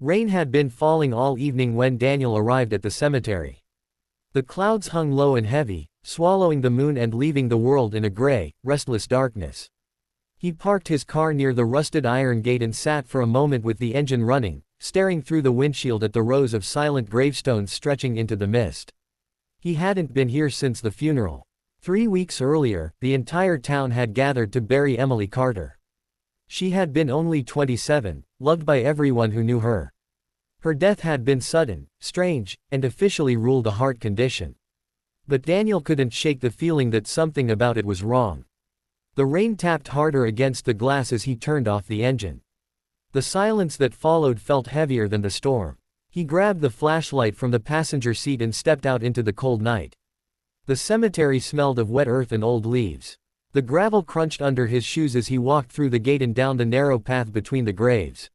Rain had been falling all evening when Daniel arrived at the cemetery. The clouds hung low and heavy, swallowing the moon and leaving the world in a gray, restless darkness. He parked his car near the rusted iron gate and sat for a moment with the engine running, staring through the windshield at the rows of silent gravestones stretching into the mist. He hadn't been here since the funeral. 3 weeks earlier, the entire town had gathered to bury Emily Carter. She had been only 27, loved by everyone who knew her. Her death had been sudden, strange, and officially ruled a heart condition. But Daniel couldn't shake the feeling that something about it was wrong. The rain tapped harder against the glass as he turned off the engine. The silence that followed felt heavier than the storm. He grabbed the flashlight from the passenger seat and stepped out into the cold night. The cemetery smelled of wet earth and old leaves. The gravel crunched under his shoes as he walked through the gate and down the narrow path between the graves.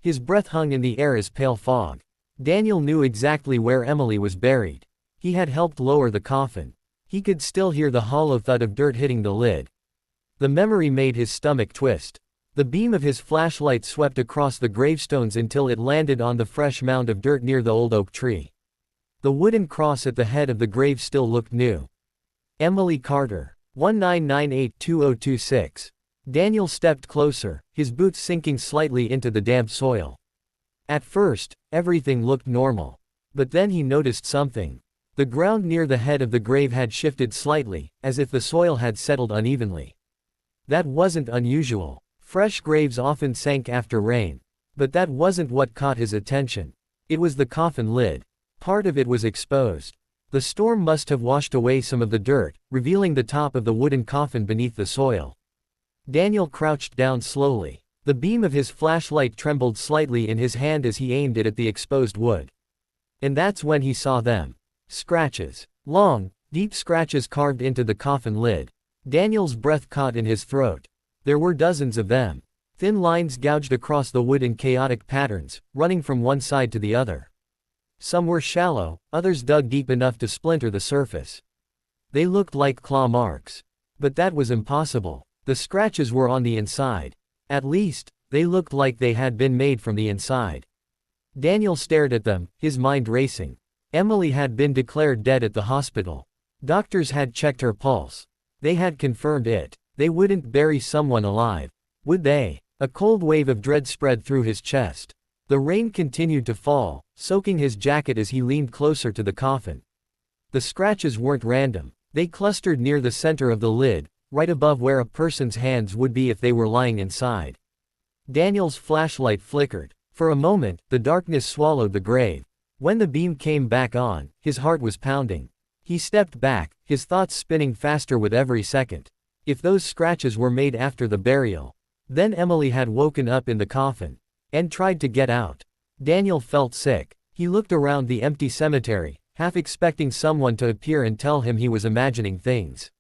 His breath hung in the air as pale fog. Daniel knew exactly where Emily was buried. He had helped lower the coffin. He could still hear the hollow thud of dirt hitting the lid. The memory made his stomach twist. The beam of his flashlight swept across the gravestones until it landed on the fresh mound of dirt near the old oak tree. The wooden cross at the head of the grave still looked new. Emily Carter, 1998-2026. Daniel stepped closer, his boots sinking slightly into the damp soil. At first, everything looked normal. But then he noticed something. The ground near the head of the grave had shifted slightly, as if the soil had settled unevenly. That wasn't unusual. Fresh graves often sank after rain. But that wasn't what caught his attention. It was the coffin lid. Part of it was exposed. The storm must have washed away some of the dirt, revealing the top of the wooden coffin beneath the soil. Daniel crouched down slowly. The beam of his flashlight trembled slightly in his hand as he aimed it at the exposed wood. And that's when he saw them. Scratches. Long, deep scratches carved into the coffin lid. Daniel's breath caught in his throat. There were dozens of them. Thin lines gouged across the wood in chaotic patterns, running from one side to the other. Some were shallow, others dug deep enough to splinter the surface. They looked like claw marks. But that was impossible. The scratches were on the inside. At least, they looked like they had been made from the inside. Daniel stared at them, his mind racing. Emily had been declared dead at the hospital. Doctors had checked her pulse. They had confirmed it. They wouldn't bury someone alive. Would they? A cold wave of dread spread through his chest. The rain continued to fall, soaking his jacket as he leaned closer to the coffin. The scratches weren't random. They clustered near the center of the lid, right above where a person's hands would be if they were lying inside. Daniel's flashlight flickered. For a moment, the darkness swallowed the grave. When the beam came back on, his heart was pounding. He stepped back, his thoughts spinning faster with every second. If those scratches were made after the burial, then Emily had woken up in the coffin and tried to get out. Daniel felt sick. He looked around the empty cemetery, half expecting someone to appear and tell him he was imagining things.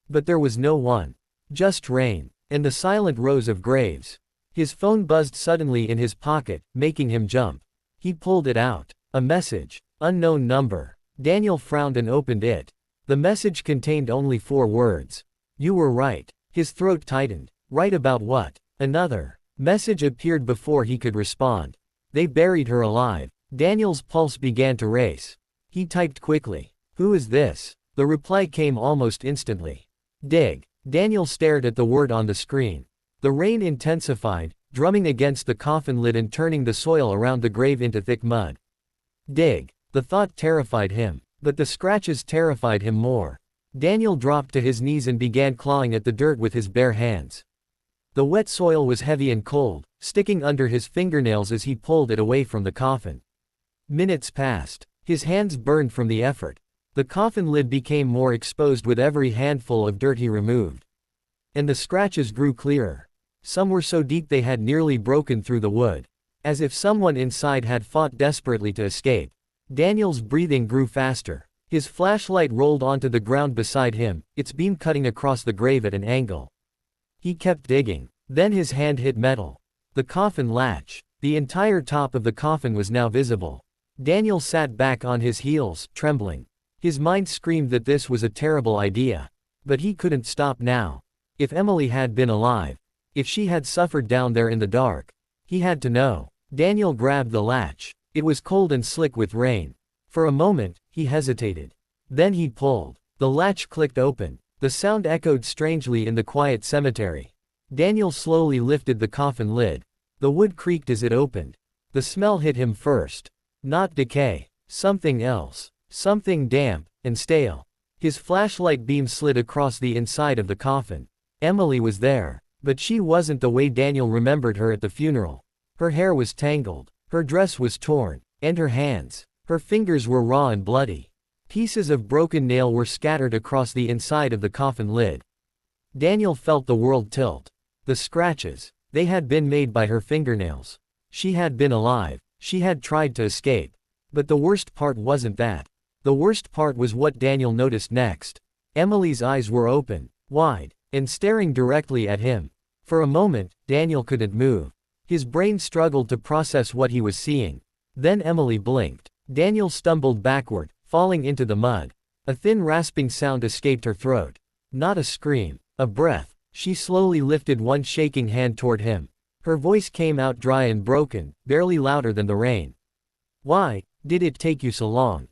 But there was no one. Just rain, and the silent rows of graves. His phone buzzed suddenly in his pocket, making him jump. He pulled it out. A message. Unknown number. Daniel frowned and opened it. The message contained only 4 words. You were right. His throat tightened. Right about what? Another message appeared before he could respond. They buried her alive. Daniel's pulse began to race. He typed quickly. Who is this? The reply came almost instantly. Dig. Daniel stared at the word on the screen. The rain intensified, drumming against the coffin lid and turning the soil around the grave into thick mud. Dig. The thought terrified him, but the scratches terrified him more. Daniel dropped to his knees and began clawing at the dirt with his bare hands. The wet soil was heavy and cold, sticking under his fingernails as he pulled it away from the coffin. Minutes passed. His hands burned from the effort. The coffin lid became more exposed with every handful of dirt he removed. And the scratches grew clearer. Some were so deep they had nearly broken through the wood. As if someone inside had fought desperately to escape. Daniel's breathing grew faster. His flashlight rolled onto the ground beside him, its beam cutting across the grave at an angle. He kept digging. Then his hand hit metal. The coffin latch. The entire top of the coffin was now visible. Daniel sat back on his heels, trembling. His mind screamed that this was a terrible idea. But he couldn't stop now. If Emily had been alive, if she had suffered down there in the dark, he had to know. Daniel grabbed the latch. It was cold and slick with rain. For a moment, he hesitated. Then he pulled. The latch clicked open. The sound echoed strangely in the quiet cemetery. Daniel slowly lifted the coffin lid. The wood creaked as it opened. The smell hit him first. Not decay. Something else. Something damp and stale. His flashlight beam slid across the inside of the coffin. Emily was there. But she wasn't the way Daniel remembered her at the funeral. Her hair was tangled. Her dress was torn. And her hands. Her fingers were raw and bloody. Pieces of broken nail were scattered across the inside of the coffin lid. Daniel felt the world tilt. The scratches. They had been made by her fingernails. She had been alive. She had tried to escape. But the worst part wasn't that. The worst part was what Daniel noticed next. Emily's eyes were open, wide, and staring directly at him. For a moment, Daniel couldn't move. His brain struggled to process what he was seeing. Then Emily blinked. Daniel stumbled backward, falling into the mud. A thin rasping sound escaped her throat. Not a scream, a breath. She slowly lifted one shaking hand toward him. Her voice came out dry and broken, barely louder than the rain. "Why did it take you so long?"